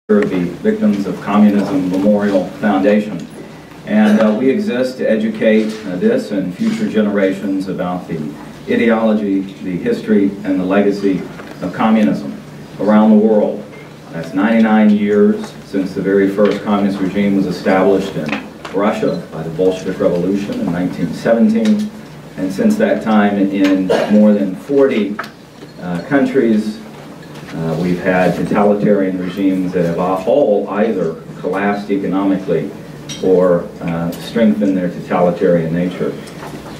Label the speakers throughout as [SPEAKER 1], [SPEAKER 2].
[SPEAKER 1] The Victims of Communism Memorial Foundation. And we exist to educate this and future generations about the ideology, the history, and the legacy of communism around the world. That's 99 years since the very first communist regime was established in Russia by the Bolshevik Revolution in 1917. And since that time, in more than 40 countries, we've had totalitarian regimes that have all either collapsed economically or strengthened their totalitarian nature.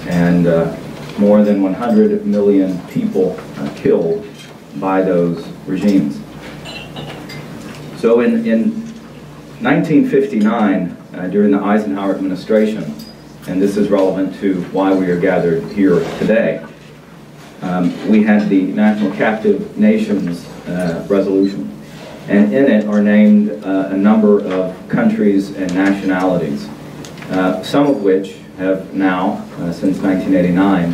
[SPEAKER 1] And more than 100 million people killed by those regimes. So in 1959, during the Eisenhower administration, and this is relevant to why we are gathered here today, we had the National Captive Nations resolution, and in it are named a number of countries and nationalities, some of which have now, since 1989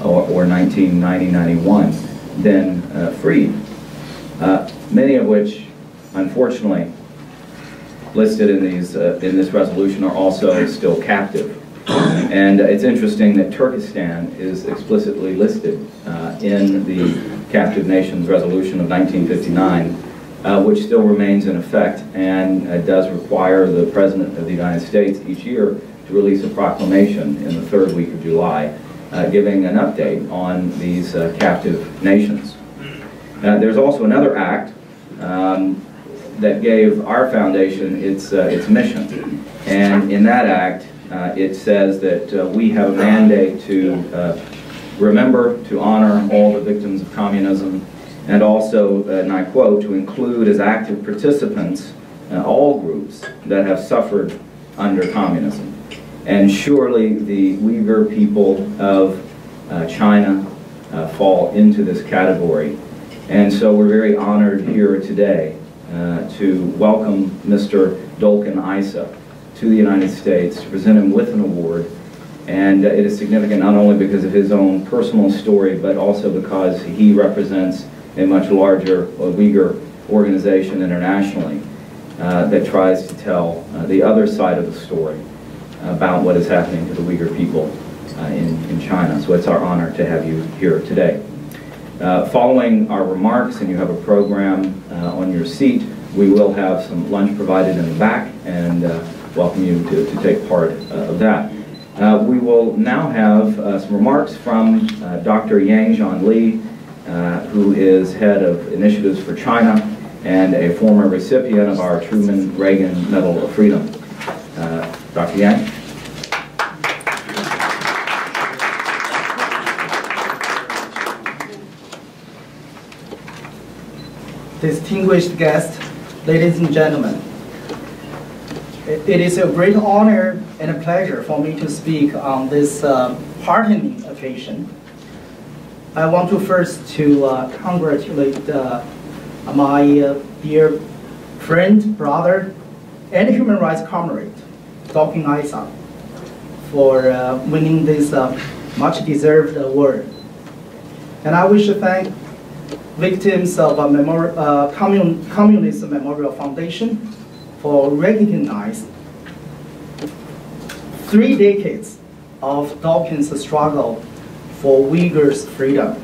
[SPEAKER 1] or 1990-91, been freed. Many of which, unfortunately, listed in this resolution are also still captive. And it's interesting that Turkestan is explicitly listed in the Captive Nations Resolution of 1959, which still remains in effect and does require the President of the United States each year to release a proclamation in the third week of July, giving an update on these captive nations. There's also another act that gave our foundation its mission, and in that act it says that we have a mandate to remember, to honor all the victims of communism, and also, and I quote, to include as active participants all groups that have suffered under communism. And surely the Uyghur people of China fall into this category. And so we're very honored here today to welcome Mr. Dolkin Isa to the United States, to present him with an award. And it is significant not only because of his own personal story, but also because he represents a much larger Uyghur organization internationally that tries to tell the other side of the story about what is happening to the Uyghur people in China. So it's our honor to have you here today. Following our remarks, and you have a program on your seat, we will have some lunch provided in the back, and welcome you to take part of that. We will now have some remarks from Dr. Yang Zhongli, who is head of initiatives for China and a former recipient of our Truman Reagan Medal of Freedom. Dr. Yang.
[SPEAKER 2] Distinguished guests, ladies and gentlemen, it is a great honor and a pleasure for me to speak on this heartening occasion. I want to first congratulate my dear friend, brother, and human rights comrade, Dolkin Isa, for winning this much-deserved award. And I wish to thank victims of Communist Memorial Foundation for recognizing 3 decades of Dolkin's struggle for Uyghurs' freedom,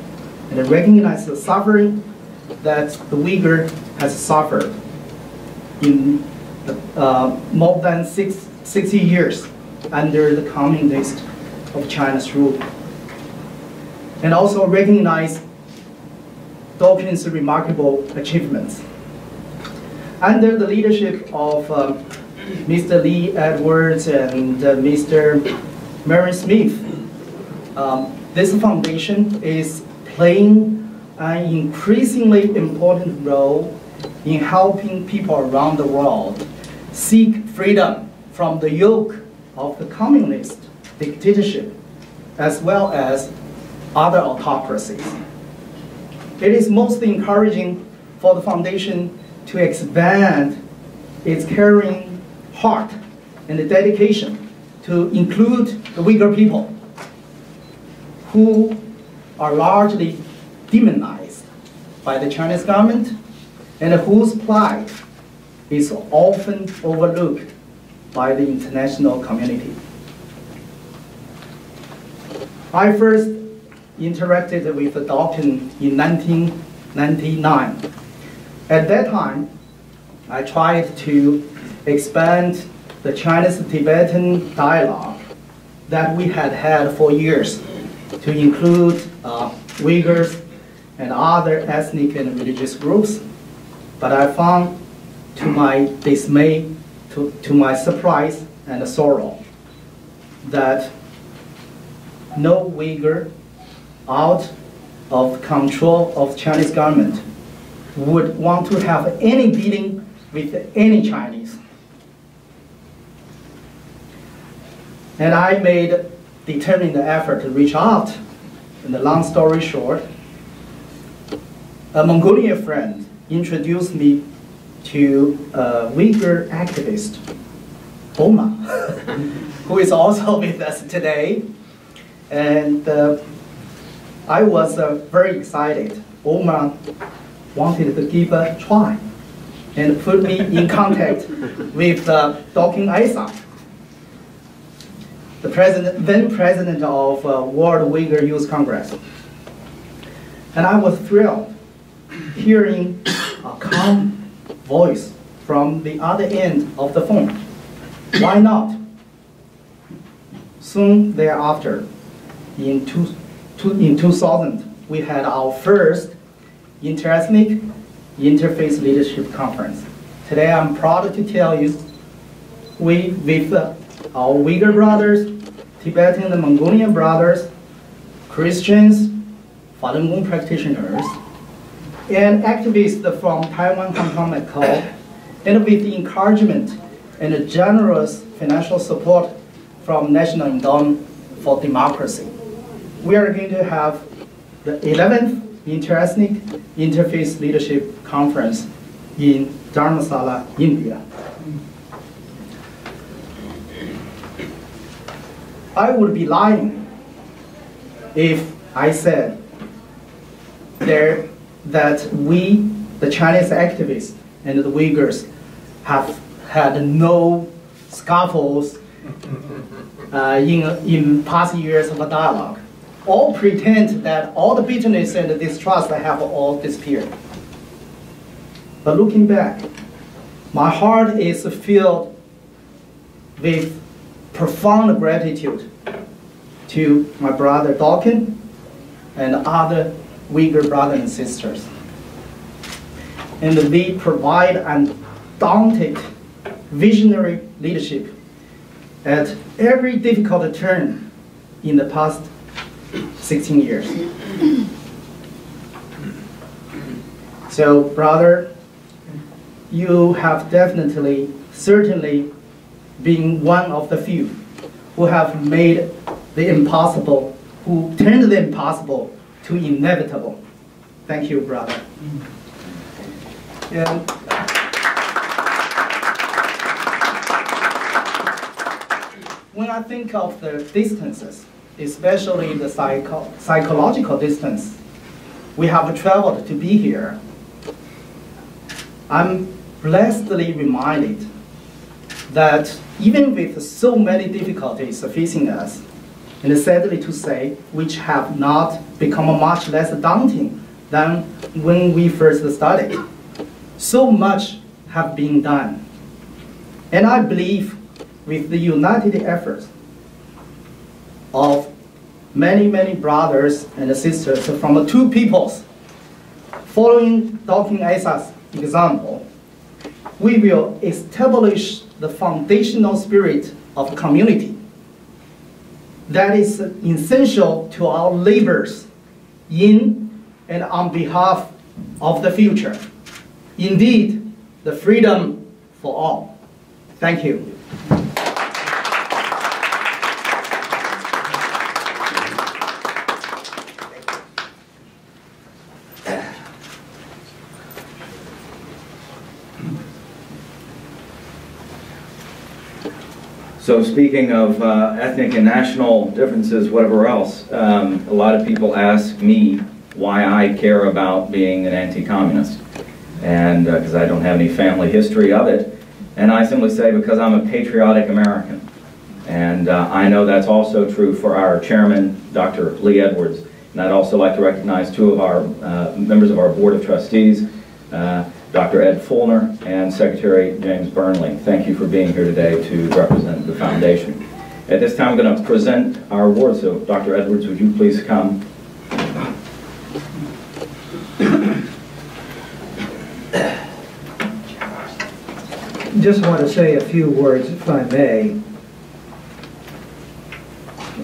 [SPEAKER 2] and recognize the suffering that the Uyghur has suffered in more than 60 years under the communist of China's rule. And also recognize Dolkin's remarkable achievements. Under the leadership of Mr. Lee Edwards and Mr. Mary Smith, this foundation is playing an increasingly important role in helping people around the world seek freedom from the yoke of the communist dictatorship, as well as other autocracies. It is most encouraging for the foundation to expand its caring heart and the dedication to include the Uyghur people, who are largely demonized by the Chinese government and whose plight is often overlooked by the international community. I first interacted with Dawkins in 1999. At that time, I tried to expand the Chinese-Tibetan dialogue that we had for years to include Uyghurs and other ethnic and religious groups. But I found, to my dismay, to my surprise and sorrow, that no Uyghur out of control of Chinese government would want to have any dealing with any Chinese. And I made determined effort to reach out. And the long story short, a Mongolian friend introduced me to a Uyghur activist, Oma, who is also with us today. And I was very excited. Oma wanted to give a try and put me in contact with Dawkins Asa, the then president of World Uyghur Youth Congress. And I was thrilled hearing a calm voice from the other end of the phone. Why not? Soon thereafter, in 2000, we had our first interethnic interfaith leadership conference. Today, I'm proud to tell you, we, with our Uyghur brothers, Tibetan and Mongolian brothers, Christians, Falun Gong practitioners, and activists from Taiwan, Hong Kong, Macau, and with the encouragement and a generous financial support from National Endowment for Democracy, we are going to have the 11th Interethnic Interfaith Leadership Conference in Dharamsala, India. I would be lying if I said that we, the Chinese activists and the Uyghurs, have had no scuffles in past years of a dialogue. All pretend that all the bitterness and the distrust have all disappeared. But looking back, my heart is filled with profound gratitude to my brother Dawkins and other Uyghur brothers and sisters. And they provide undaunted visionary leadership at every difficult turn in the past 16 years. So, brother, you have certainly been one of the few who have made the impossible, who turned the impossible to inevitable. Thank you, brother. And when I think of the distances, especially the psychological distance we have traveled to be here, I'm blessedly reminded that even with so many difficulties facing us, and sadly to say, which have not become much less daunting than when we first started, so much have been done. And I believe with the united efforts of many, many brothers and sisters from the two peoples, following Dawkins Asa's example, we will establish the foundational spirit of community that is essential to our labors in and on behalf of the future. Indeed, the freedom for all. Thank you.
[SPEAKER 1] So speaking of ethnic and national differences, whatever else, a lot of people ask me why I care about being an anti-communist. and because I don't have any family history of it. And I simply say because I'm a patriotic American. And I know that's also true for our chairman, Dr. Lee Edwards. And I'd also like to recognize two of our members of our Board of Trustees, Dr. Ed Fulner and Secretary James Burnley. Thank you for being here today to represent the foundation. At this time, I'm going to present our awards. So, Dr. Edwards, would you please come?
[SPEAKER 3] Just want to say a few words, if I may.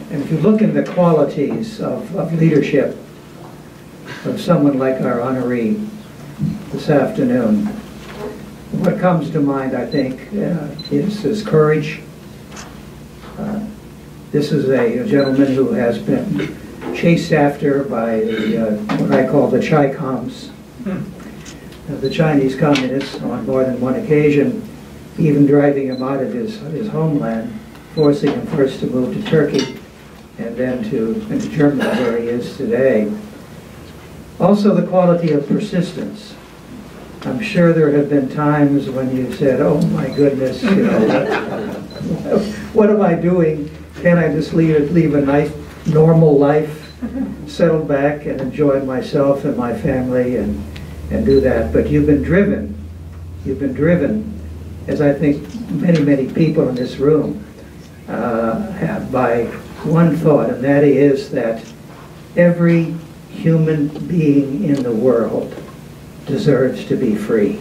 [SPEAKER 3] And if you look in the qualities of leadership of someone like our honoree this afternoon, what comes to mind, I think, is his courage. This is a gentleman who has been chased after by the, what I call the Chi-Coms, the Chinese communists, on more than one occasion, even driving him out of his homeland, forcing him first to move to Turkey and then into Germany, where he is today. Also, the quality of persistence. I'm sure there have been times when you said, "Oh my goodness, you know, what am I doing? Can't I just leave a nice, normal life, settle back and enjoy myself and my family and do that?" But you've been driven. You've been driven, as I think many people in this room have, by one thought, and that is that every human being in the world deserves to be free.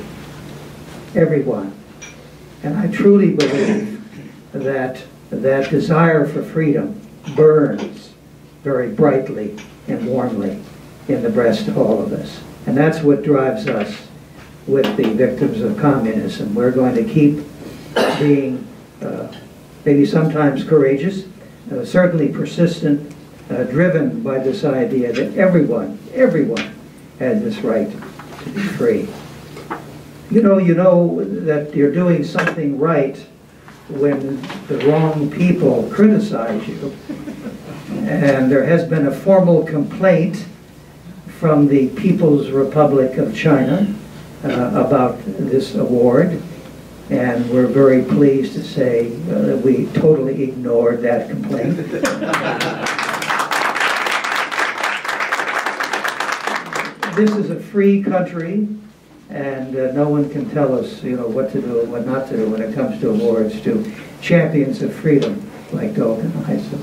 [SPEAKER 3] Everyone. And I truly believe that that desire for freedom burns very brightly and warmly in the breast of all of us. And that's what drives us with the victims of communism. We're going to keep being maybe sometimes courageous, certainly persistent, driven by this idea that everyone has this right to be free. You know that you're doing something right when the wrong people criticize you. And there has been a formal complaint from the People's Republic of China about this award. And we're very pleased to say that we totally ignored that complaint. This is a free country, and no one can tell us, what to do and what not to do when it comes to awards to champions of freedom like Dolgan Isa.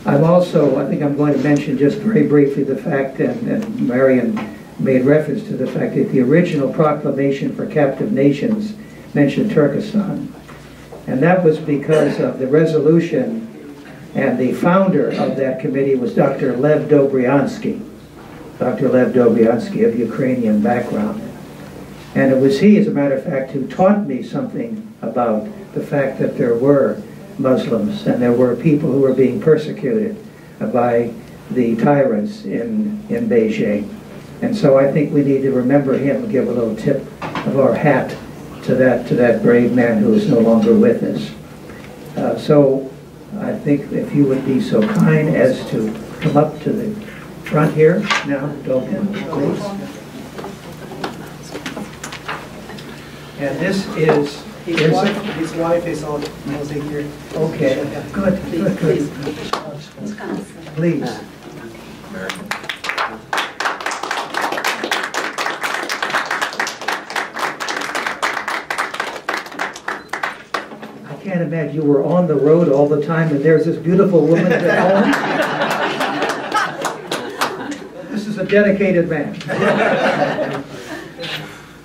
[SPEAKER 3] I think I'm going to mention just very briefly the fact, and Marion made reference to the fact that the original proclamation for captive nations mentioned Turkestan. And that was because of the resolution, and the founder of that committee was Dr. Lev Dobryansky. Dr. Lev Dobryansky of Ukrainian background. And it was he, as a matter of fact, who taught me something about the fact that there were Muslims and there were people who were being persecuted by the tyrants in Beijing. And so I think we need to remember him and give a little tip of our hat to that brave man who is no longer with us. So I think if you would be so kind as to come up to the front here now, Dolgan, please. And this is
[SPEAKER 2] his wife is also here.
[SPEAKER 3] Okay, good. Please. I can't imagine you were on the road all the time and there's this beautiful woman at home. This is a dedicated man.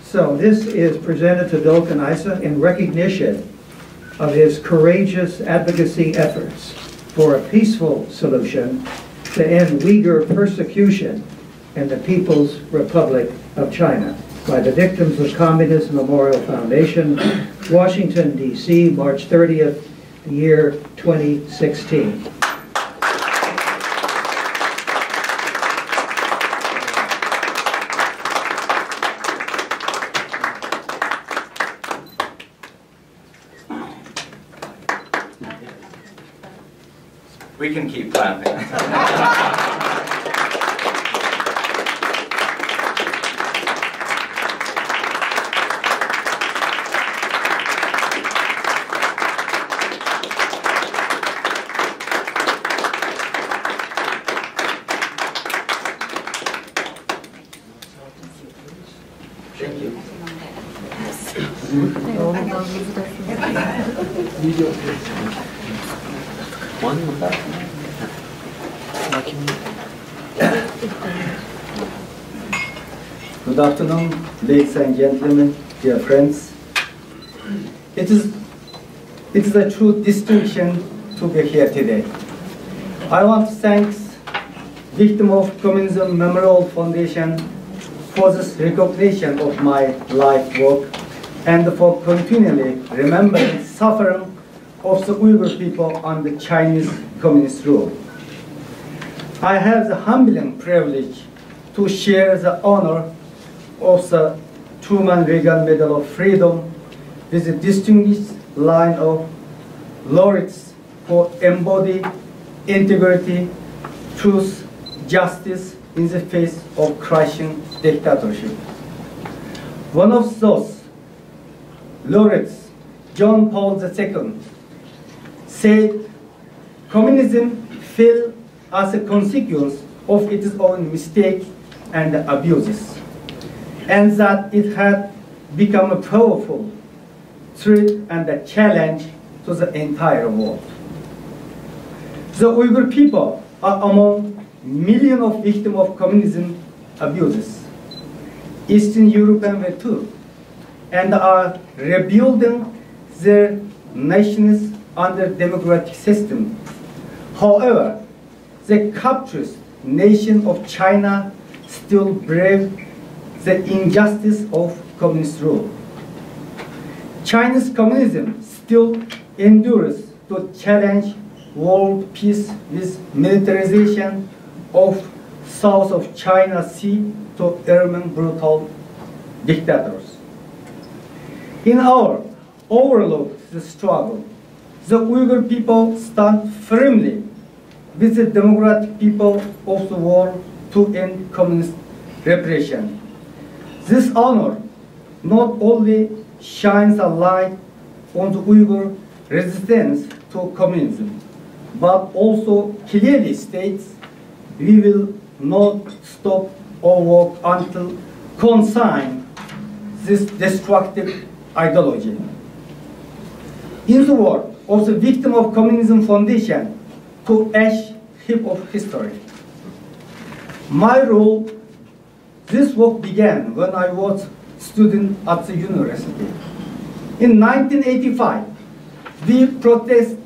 [SPEAKER 3] So this is presented to Dolgan Isa in recognition of his courageous advocacy efforts for a peaceful solution to end Uyghur persecution in the People's Republic of China by the Victims of Communism Memorial Foundation, Washington, D.C., March 30th, the year 2016.
[SPEAKER 1] We can keep clapping.
[SPEAKER 4] Good afternoon, ladies and gentlemen, dear friends. It is a true distinction to be here today. I want to thank Victim of Communism Memorial Foundation for this recognition of my life work and for continually remembering suffering of the Uyghur people under Chinese communist rule. I have the humbling privilege to share the honor of the Truman-Reagan Medal of Freedom with a distinguished line of laureates who embody integrity, truth, justice in the face of crushing dictatorship. One of those laureates, John Paul II, said communism fell as a consequence of its own mistakes and abuses, and that it had become a powerful threat and a challenge to the entire world. The Uyghur people are among millions of victims of communism abuses. Eastern Europeans were too, and are rebuilding their nations under democratic system. However, the capricious nation of China still brave the injustice of communist rule. Chinese communism still endures to challenge world peace with militarization of south of China Sea to arming brutal dictators. In our overlooked struggle, the Uyghur people stand firmly with the democratic people of the world to end communist repression. This honor not only shines a light on the Uyghur resistance to communism, but also clearly states we will not stop our work until consign this destructive ideology. In the words of the Victim of Communism Foundation, to ash heap of history. My role, this work began when I was student at the university. In 1985, we protest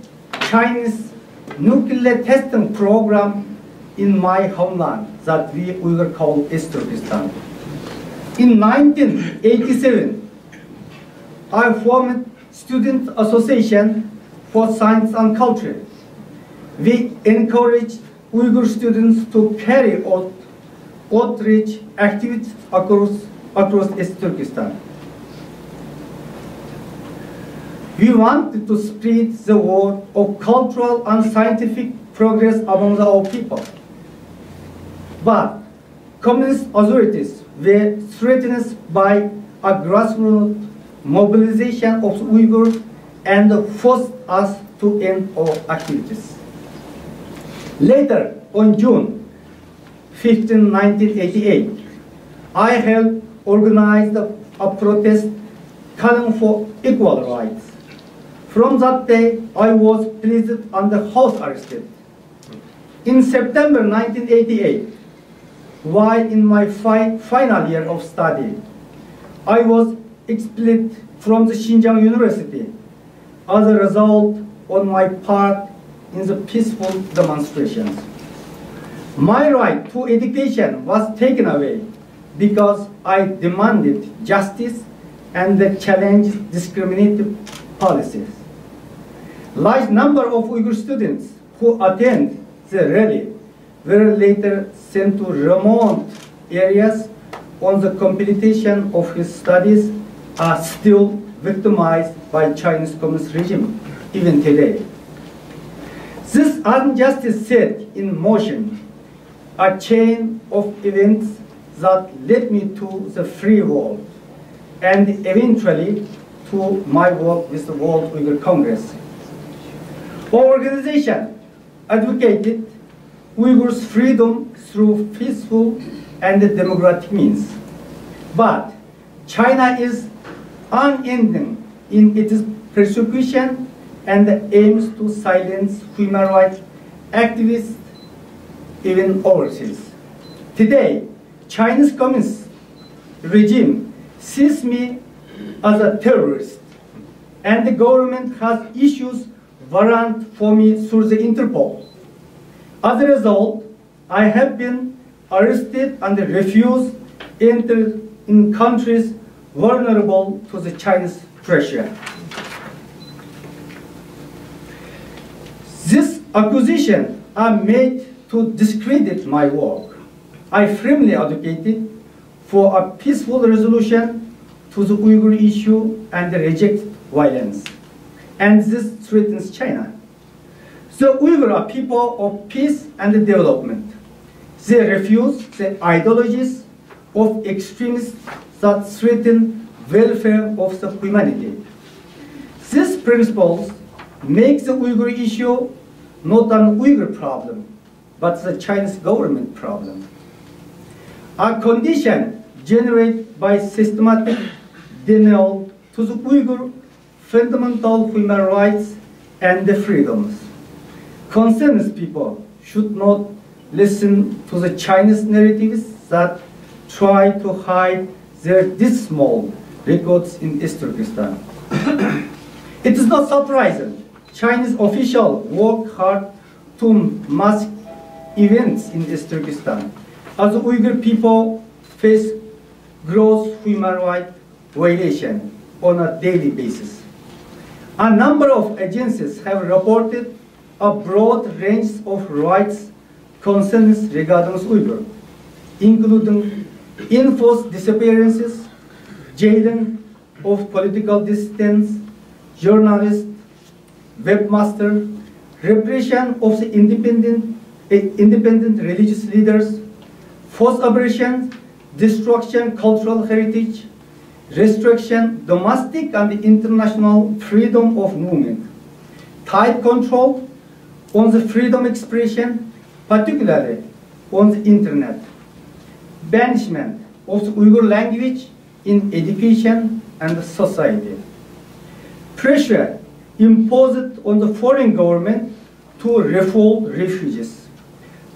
[SPEAKER 4] Chinese nuclear testing program in my homeland that we Uyghur call East Turkestan. In 1987, I formed Student Association for Science and Culture. We encourage Uyghur students to carry out outreach activities across East Turkestan. We wanted to spread the word of cultural and scientific progress among our people. But communist authorities were threatened by a grassroots mobilization of Uyghurs and forced us to end our activities. Later, on June 15, 1988, I helped organize a protest calling for equal rights. From that day, I was placed under house arrest. In September 1988, while in my final year of study, I was expelled from the Xinjiang University as a result on my part in the peaceful demonstrations. My right to education was taken away because I demanded justice and challenged discriminative policies. Large number of Uyghur students who attend the rally were later sent to remote areas on the completion of his studies are still victimized by Chinese communist regime even today. This injustice set in motion a chain of events that led me to the free world and eventually to my work with the World Uyghur Congress. Our organization advocated Uyghurs' freedom through peaceful and democratic means. But China is unending in its persecution and aims to silence human rights activists even overseas. Today, Chinese Communist regime sees me as a terrorist, and the government has issued warrant for me through the Interpol. As a result, I have been arrested and refused entry in countries vulnerable to the Chinese pressure. These accusations are made to discredit my work. I firmly advocated for a peaceful resolution to the Uyghur issue and reject violence. And this threatens China. The Uyghur are people of peace and development. They refuse the ideologies of extremists that threaten welfare of the humanity. These principles make the Uyghur issue not an Uyghur problem, but the Chinese government problem. A condition generated by systematic denial to the Uyghur fundamental human rights and freedoms. Concerned people should not listen to the Chinese narratives that try to hide their dismal records in East Turkestan. It is not surprising Chinese officials work hard to mask events in East Turkestan as the Uyghur people face gross human rights violation on a daily basis. A number of agencies have reported a broad range of rights concerns regarding Uyghur, including enforced disappearances, jailing of political dissidents, journalists, webmasters, repression of the independent religious leaders, forced aberrations, destruction of cultural heritage, restriction domestic and international freedom of movement, tight control on the freedom of expression, particularly on the internet, banishment of the Uyghur language in education and society, pressure imposed on the foreign government to refold refugees,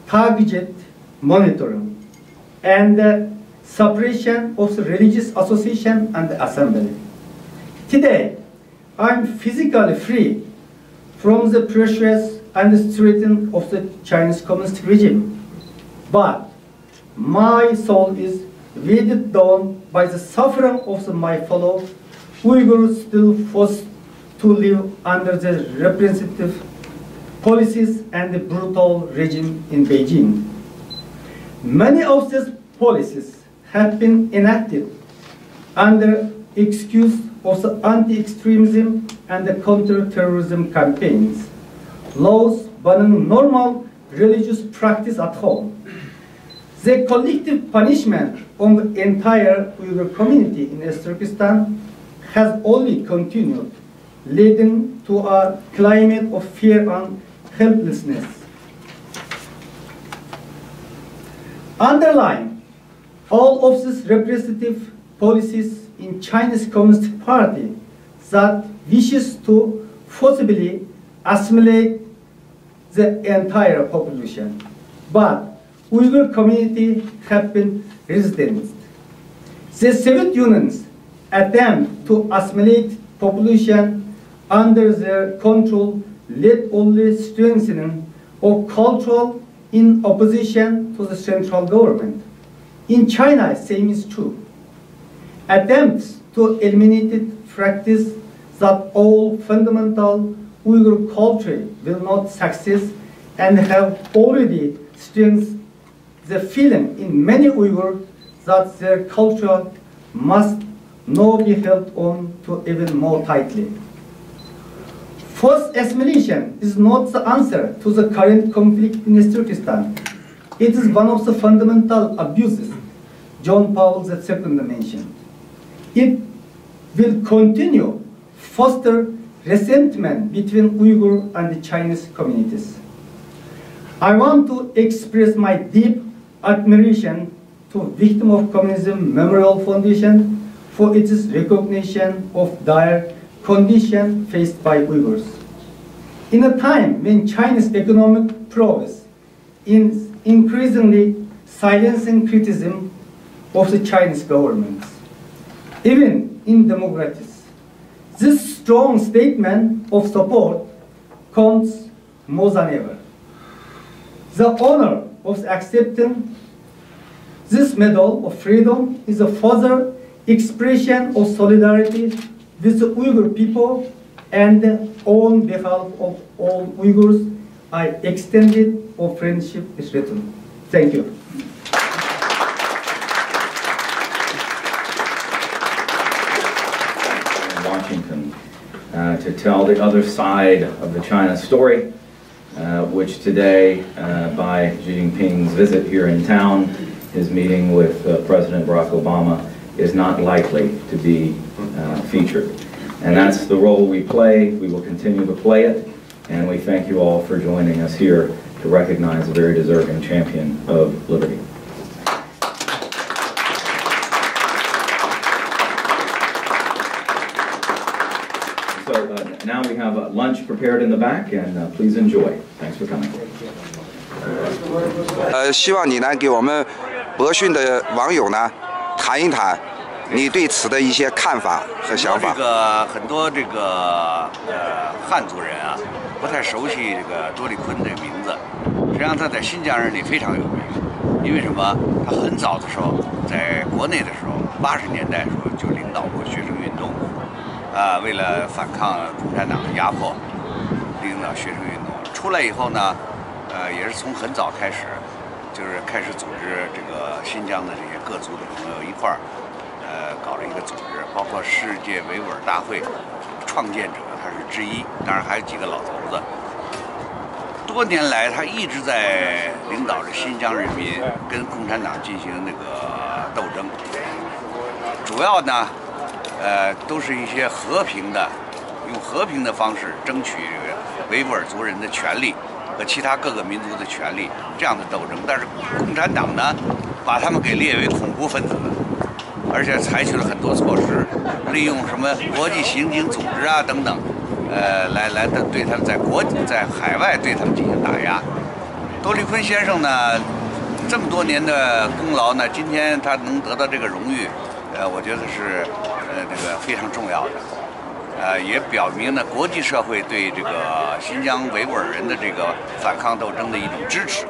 [SPEAKER 4] targeted monitoring, and suppression of the religious association and assembly. Today, I am physically free from the pressures and threats of the Chinese Communist regime, but my soul is weighed down by the suffering of my fellow Uyghurs still forced to live under the repressive policies and the brutal regime in Beijing. Many of these policies have been enacted under excuse of the anti-extremism and the counter-terrorism campaigns, laws banning normal religious practice at home. The collective punishment on the entire Uyghur community in East Turkestan has only continued, leading to a climate of fear and helplessness. Underlying all of these repressive policies in Chinese Communist Party that wishes to forcibly assimilate the entire population, but Uyghur community have been resistant. The Soviet Union's attempt to assimilate population under their control led only strengthening of cultural in opposition to the central government. In China, same is true. Attempts to eliminate practice that all fundamental Uyghur culture will not succeed and have already strengthened the feeling in many Uyghurs that their culture must now be held on to even more tightly. Forced assimilation is not the answer to the current conflict in East Turkestan. It is one of the fundamental abuses John Paul II mentioned. It will continue foster resentment between Uyghur and the Chinese communities. I want to express my deep admiration to Victim of Communism Memorial Foundation for its recognition of dire condition faced by Uyghurs. In a time when China's economic prowess is increasingly silencing criticism of the Chinese government, even in democracies, this strong statement of support counts more than ever. The honor of accepting this Medal of Freedom is a further expression of solidarity with the Uyghur people, and on behalf of all Uyghurs, I extended our friendship is written. Thank you.
[SPEAKER 1] Washington to tell the other side of the China story, which today, by Xi Jinping's visit here in town, his meeting with President Barack Obama, is not likely to be featured. And that's the role we play. We will continue to play it, and we thank you all for joining us here to recognize a very deserving champion of liberty. So now we have lunch prepared in the back, and please enjoy. Thanks for coming.
[SPEAKER 5] 希望你呢给我们博讯的网友呢谈一谈你对此的一些看法和想法。
[SPEAKER 6] 很多汉族人啊不太熟悉这个多力坤的名字，实际上他在新疆人里非常有名。因为什么？他很早的时候在国内的时候，80年代的时候就领导过学生运动，为了反抗共产党的压迫，领导学生运动。出来以后呢，也是从很早开始，就是开始组织这个新疆的这些各族的朋友一块儿，搞了一个组织，包括世界维吾尔大会创建者他是之一，当然还有几个老头子。多年来，他一直在领导着新疆人民跟共产党进行那个斗争，主要呢，都是一些和平的，用和平的方式争取维吾尔族人的权利和其他各个民族的权利这样的斗争。但是共产党呢，把他们给列为恐怖分子，而且采取了很多措施，利用什么国际刑警组织啊等等。来对他们在海外对他们进行打压。多力坤先生呢，这么多年的功劳呢，今天他能得到这个荣誉，我觉得是这个非常重要的，也表明呢国际社会对这个新疆维吾尔人的这个反抗斗争的一种支持。